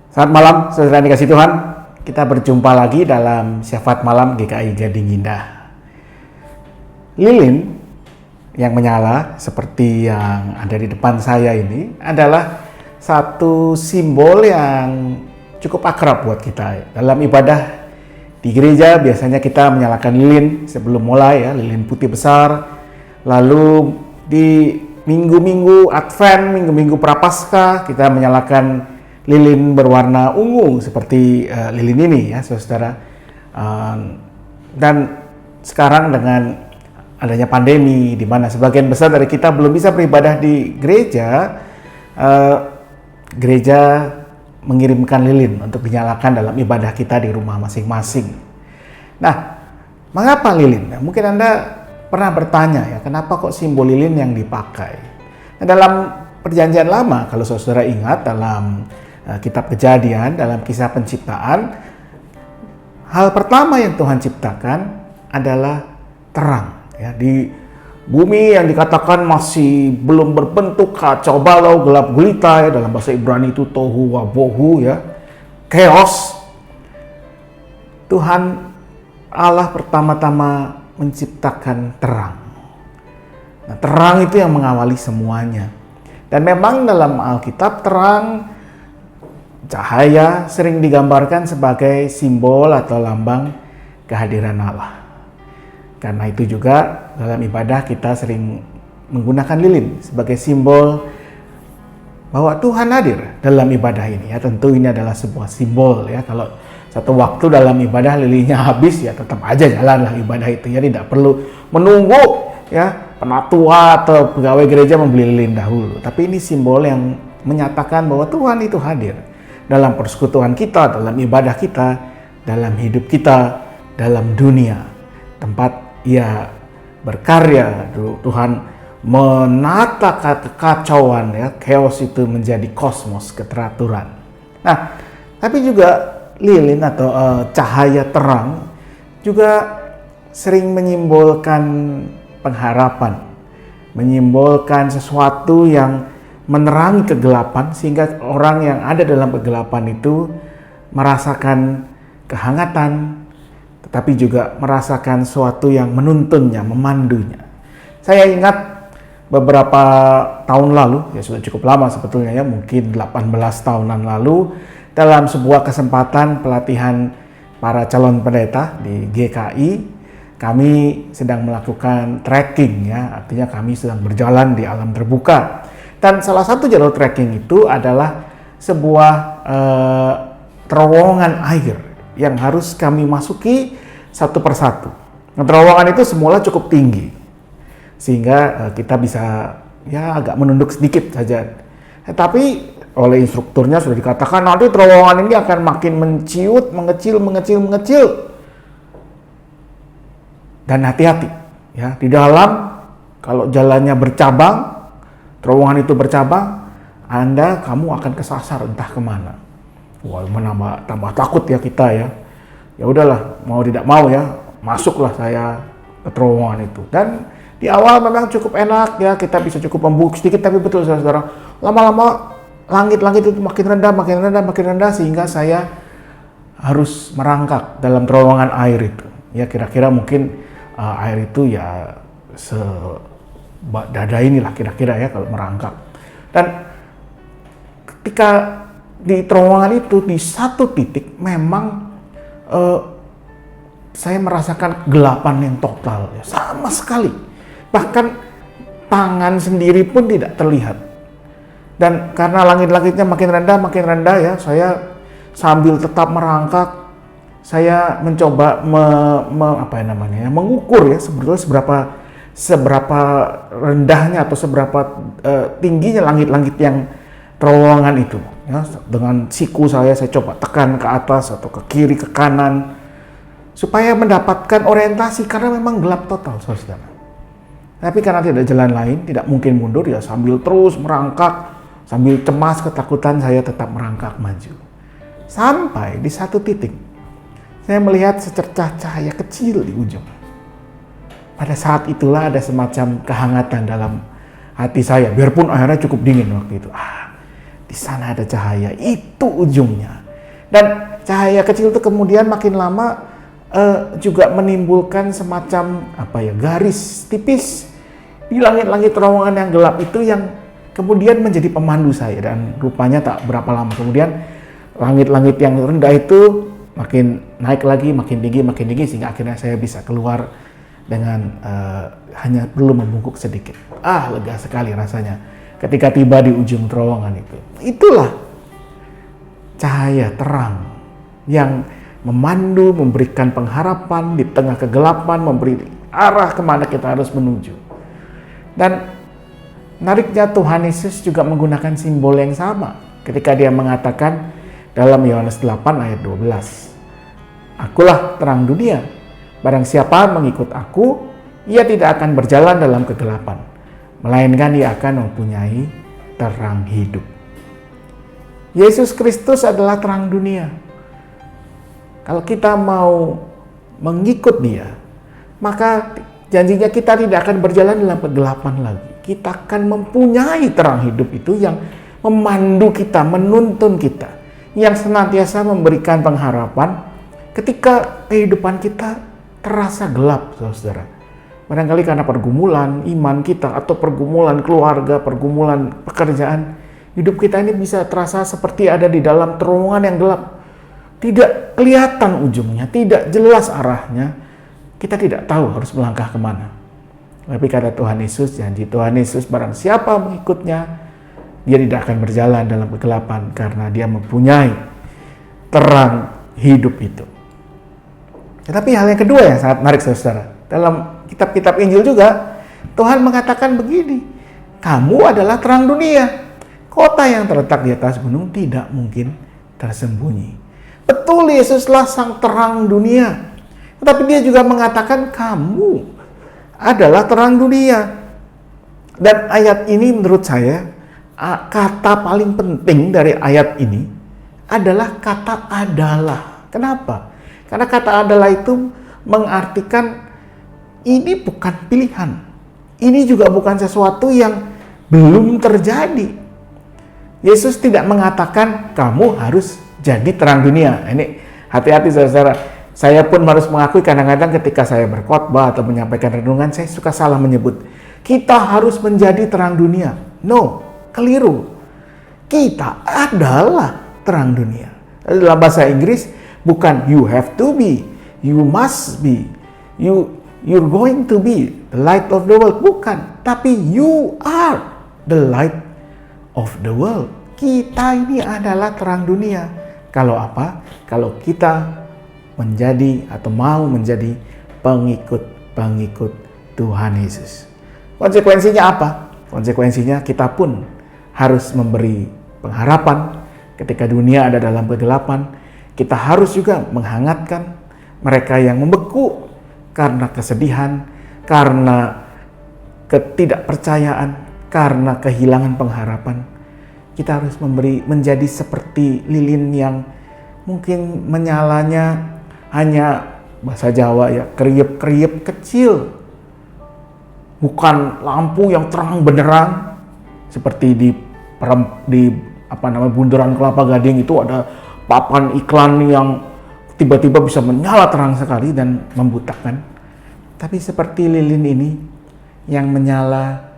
Selamat malam, saudara yang dikasih Tuhan. Kita berjumpa lagi dalam Syafaat Malam GKI Gading Indah. Lilin yang menyala seperti yang ada di depan saya ini adalah satu simbol yang cukup akrab buat kita. Dalam ibadah di gereja biasanya kita menyalakan lilin sebelum mulai, ya, lilin putih besar. Lalu di minggu-minggu Advent, minggu-minggu Prapaskah, kita menyalakan lilin berwarna ungu seperti lilin ini, ya saudara. Dan sekarang dengan adanya pandemi, di mana sebagian besar dari kita belum bisa beribadah di gereja, gereja mengirimkan lilin untuk dinyalakan dalam ibadah kita di rumah masing-masing. Nah, mengapa lilin? Nah, mungkin Anda pernah bertanya, ya, kenapa kok simbol lilin yang dipakai? Nah, dalam Perjanjian Lama, kalau saudara ingat dalam Kitab Kejadian, dalam kisah penciptaan, hal pertama yang Tuhan ciptakan adalah terang. Ya, di bumi yang dikatakan masih belum berbentuk, kacau balau, gelap gulita, ya, dalam bahasa Ibrani itu tohu wabohu, ya, chaos. Tuhan Allah pertama-tama menciptakan terang. Nah, terang itu yang mengawali semuanya. Dan memang dalam Alkitab terang, cahaya sering digambarkan sebagai simbol atau lambang kehadiran Allah. Karena itu juga dalam ibadah kita sering menggunakan lilin sebagai simbol bahwa Tuhan hadir dalam ibadah ini. Ya, tentu ini adalah sebuah simbol, ya. Kalau satu waktu dalam ibadah lilinnya habis, ya tetap aja jalanlah ibadah itu, ya, tidak perlu menunggu, ya, penatua atau pegawai gereja membeli lilin dahulu. Tapi ini simbol yang menyatakan bahwa Tuhan itu hadir dalam persekutuan kita, dalam ibadah kita, dalam hidup kita, dalam dunia. Tempat Ia berkarya, Tuhan menata kekacauan, ya, chaos itu menjadi kosmos, keteraturan. Nah, tapi juga lilin atau cahaya terang juga sering menyimbolkan pengharapan, menyimbolkan sesuatu yang menerangi kegelapan, sehingga orang yang ada dalam kegelapan itu merasakan kehangatan, tetapi juga merasakan sesuatu yang menuntunnya, memandunya. Saya ingat beberapa tahun lalu, ya sudah cukup lama sebetulnya, ya, mungkin 18 tahunan lalu, dalam sebuah kesempatan pelatihan para calon pendeta di GKI, kami sedang melakukan trekking, ya, artinya kami sedang berjalan di alam terbuka. Dan salah satu jalur trekking itu adalah sebuah terowongan air yang harus kami masuki satu persatu. Nah, terowongan itu semula cukup tinggi, sehingga kita bisa, ya, agak menunduk sedikit saja. Tapi oleh instrukturnya sudah dikatakan nanti terowongan ini akan makin menciut, mengecil. Dan hati-hati, ya, di dalam kalau jalannya bercabang, terowongan itu bercabang, kamu akan kesasar entah kemana. Wah, tambah takut, ya, kita, ya. Ya udahlah, mau tidak mau, ya, masuklah saya ke terowongan itu. Dan di awal memang cukup enak, ya, kita bisa cukup membuk sedikit, tapi betul saudara, lama-lama langit-langit itu makin rendah, sehingga saya harus merangkak dalam terowongan air itu. Ya, kira-kira mungkin air itu, ya, dada inilah kira-kira, ya, kalau merangkak. Dan ketika di terowongan itu, di satu titik memang saya merasakan kegelapan yang total, ya, sama sekali. Bahkan tangan sendiri pun tidak terlihat. Dan karena langit-langitnya makin rendah, ya, saya sambil tetap merangkak, saya mencoba mengukur, ya, sebetulnya seberapa rendahnya atau seberapa tingginya langit-langit yang terowongan itu, ya. Dengan siku saya coba tekan ke atas atau ke kiri, ke kanan, supaya mendapatkan orientasi, karena memang gelap total, saudara. Tapi karena tidak jalan lain, tidak mungkin mundur, ya, sambil terus merangkak, sambil cemas, ketakutan, saya tetap merangkak maju. Sampai di satu titik, saya melihat secercah cahaya kecil di ujung. Pada saat itulah ada semacam kehangatan dalam hati saya, biarpun airnya cukup dingin waktu itu. Di sana ada cahaya, itu ujungnya. Dan cahaya kecil itu kemudian makin lama juga menimbulkan semacam garis tipis di langit-langit terowongan yang gelap itu, yang kemudian menjadi pemandu saya. Dan rupanya tak berapa lama kemudian langit-langit yang rendah itu makin naik lagi, makin tinggi, sehingga akhirnya saya bisa keluar dengan hanya perlu membungkuk sedikit. Lega sekali rasanya ketika tiba di ujung terowongan itu. Itulah cahaya terang yang memandu, memberikan pengharapan di tengah kegelapan, memberi arah kemana kita harus menuju. Dan menariknya, Tuhan Yesus juga menggunakan simbol yang sama ketika dia mengatakan dalam Yohanes 8 ayat 12, "Akulah terang dunia, barang siapa mengikut aku, ia tidak akan berjalan dalam kegelapan, melainkan ia akan mempunyai terang hidup." Yesus Kristus adalah terang dunia. Kalau kita mau mengikut dia, maka janjinya kita tidak akan berjalan dalam kegelapan lagi. Kita akan mempunyai terang hidup itu yang memandu kita, menuntun kita, yang senantiasa memberikan pengharapan ketika kehidupan kita terasa gelap, saudara. Barangkali karena pergumulan iman kita, atau pergumulan keluarga, pergumulan pekerjaan, hidup kita ini bisa terasa seperti ada di dalam terowongan yang gelap. Tidak kelihatan ujungnya, tidak jelas arahnya. Kita tidak tahu harus melangkah kemana. Tapi kata Tuhan Yesus, janji Tuhan Yesus, barang siapa mengikutnya, dia tidak akan berjalan dalam kegelapan karena dia mempunyai terang hidup itu. Tetapi hal yang kedua yang sangat menarik, saudara. Dalam kitab-kitab Injil juga, Tuhan mengatakan begini, "Kamu adalah terang dunia. Kota yang terletak di atas gunung tidak mungkin tersembunyi." Betul, Yesuslah sang terang dunia. Tetapi dia juga mengatakan kamu adalah terang dunia. Dan ayat ini menurut saya, kata paling penting dari ayat ini adalah kata adalah. Kenapa? Karena kata adalah itu mengartikan ini bukan pilihan. Ini juga bukan sesuatu yang belum terjadi. Yesus tidak mengatakan kamu harus jadi terang dunia. Ini hati-hati, saudara. Saya pun harus mengakui kadang-kadang ketika saya berkhotbah atau menyampaikan renungan, saya suka salah menyebut kita harus menjadi terang dunia. No, keliru. Kita adalah terang dunia. Dalam bahasa Inggris bukan you have to be, you must be, you're going to be the light of the world, bukan, tapi you are the light of the world. Kita ini adalah terang dunia. Kalau apa? Kalau kita menjadi atau mau menjadi pengikut Tuhan Yesus. Konsekuensinya apa? Konsekuensinya kita pun harus memberi pengharapan ketika dunia ada dalam kegelapan. Kita harus juga menghangatkan mereka yang membeku karena kesedihan, karena ketidakpercayaan, karena kehilangan pengharapan. Kita harus menjadi seperti lilin yang mungkin menyalanya hanya bahasa Jawa ya, kriep-kriep kecil. Bukan lampu yang terang benderang seperti di bundaran Kelapa Gading itu ada papan iklan yang tiba-tiba bisa menyala terang sekali dan membutakan. Tapi seperti lilin ini yang menyala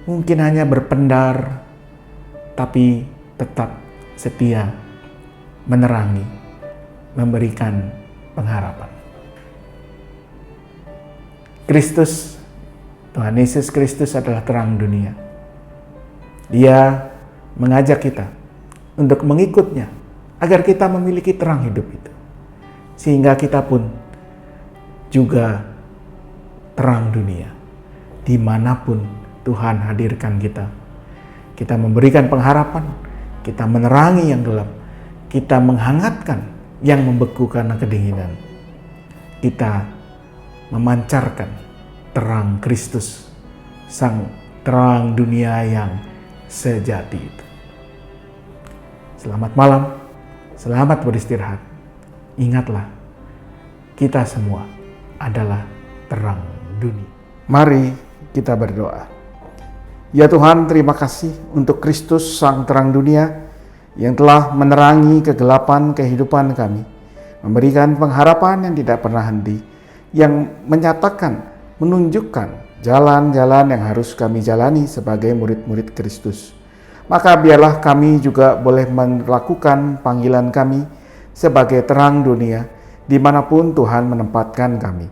mungkin hanya berpendar, tapi tetap setia, menerangi, memberikan pengharapan. Kristus, Tuhan Yesus Kristus adalah terang dunia. Dia mengajak kita untuk mengikutnya agar kita memiliki terang hidup itu. Sehingga kita pun juga terang dunia. Dimanapun Tuhan hadirkan kita. Kita memberikan pengharapan, kita menerangi yang gelap, kita menghangatkan yang membeku karena kedinginan. Kita memancarkan terang Kristus, sang terang dunia yang sejati itu. Selamat malam, selamat beristirahat. Ingatlah, kita semua adalah terang dunia. Mari kita berdoa. Ya Tuhan, terima kasih untuk Kristus sang terang dunia yang telah menerangi kegelapan kehidupan kami, memberikan pengharapan yang tidak pernah henti, yang menyatakan, menunjukkan jalan-jalan yang harus kami jalani sebagai murid-murid Kristus. Maka biarlah kami juga boleh melakukan panggilan kami sebagai terang dunia dimanapun Tuhan menempatkan kami.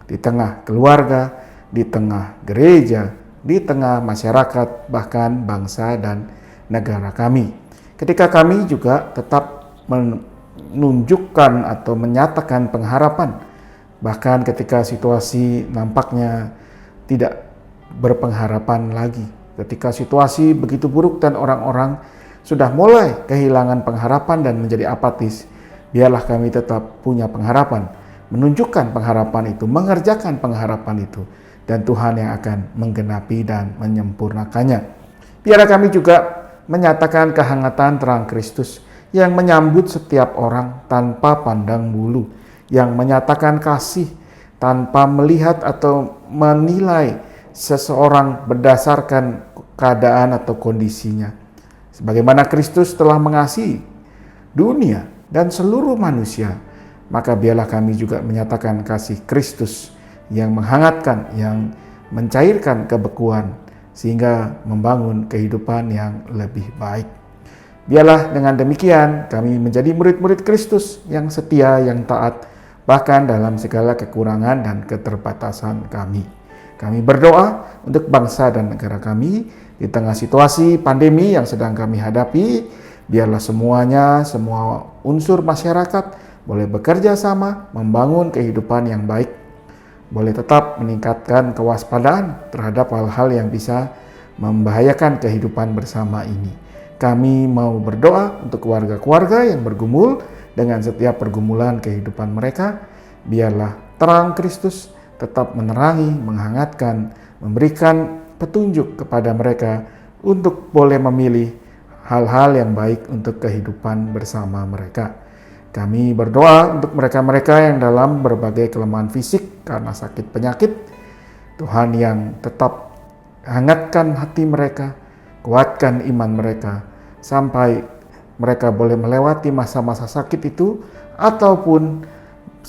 Di tengah keluarga, di tengah gereja, di tengah masyarakat, bahkan bangsa dan negara kami. Ketika kami juga tetap menunjukkan atau menyatakan pengharapan, bahkan ketika situasi nampaknya tidak berpengharapan lagi, ketika situasi begitu buruk dan orang-orang sudah mulai kehilangan pengharapan dan menjadi apatis, biarlah kami tetap punya pengharapan, menunjukkan pengharapan itu, mengerjakan pengharapan itu, dan Tuhan yang akan menggenapi dan menyempurnakannya. Biarlah kami juga menyatakan kehangatan terang Kristus yang menyambut setiap orang tanpa pandang bulu, yang menyatakan kasih tanpa melihat atau menilai seseorang berdasarkan keadaan atau kondisinya. Sebagaimana Kristus telah mengasihi dunia dan seluruh manusia, maka biarlah kami juga menyatakan kasih Kristus yang menghangatkan, yang mencairkan kebekuan, sehingga membangun kehidupan yang lebih baik. Biarlah dengan demikian kami menjadi murid-murid Kristus yang setia, yang taat, bahkan dalam segala kekurangan dan keterbatasan kami. Kami berdoa untuk bangsa dan negara kami di tengah situasi pandemi yang sedang kami hadapi. Biarlah semuanya, semua unsur masyarakat boleh bekerja sama membangun kehidupan yang baik, boleh tetap meningkatkan kewaspadaan terhadap hal-hal yang bisa membahayakan kehidupan bersama ini. Kami mau berdoa untuk keluarga-keluarga yang bergumul dengan setiap pergumulan kehidupan mereka. Biarlah terang Kristus tetap menerangi, menghangatkan, memberikan petunjuk kepada mereka untuk boleh memilih hal-hal yang baik untuk kehidupan bersama mereka. Kami berdoa untuk mereka-mereka yang dalam berbagai kelemahan fisik karena sakit penyakit. Tuhan yang tetap hangatkan hati mereka, kuatkan iman mereka, sampai mereka boleh melewati masa-masa sakit itu, ataupun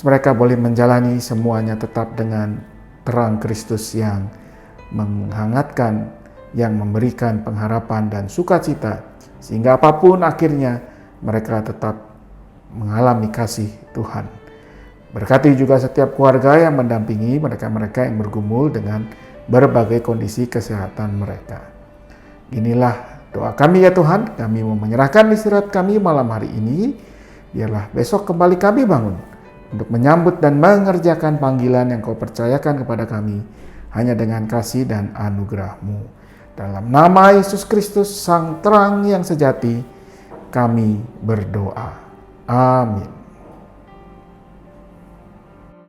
mereka boleh menjalani semuanya tetap dengan terang Kristus yang menghangatkan, yang memberikan pengharapan dan sukacita, sehingga apapun akhirnya mereka tetap mengalami kasih Tuhan. Berkati juga setiap keluarga yang mendampingi mereka-mereka yang bergumul dengan berbagai kondisi kesehatan mereka. Inilah doa kami ya Tuhan, kami mau menyerahkan istirahat kami malam hari ini. Biarlah besok kembali kami bangun untuk menyambut dan mengerjakan panggilan yang Kau percayakan kepada kami hanya dengan kasih dan anugerah-Mu. Dalam nama Yesus Kristus, Sang Terang yang sejati, kami berdoa. Amin.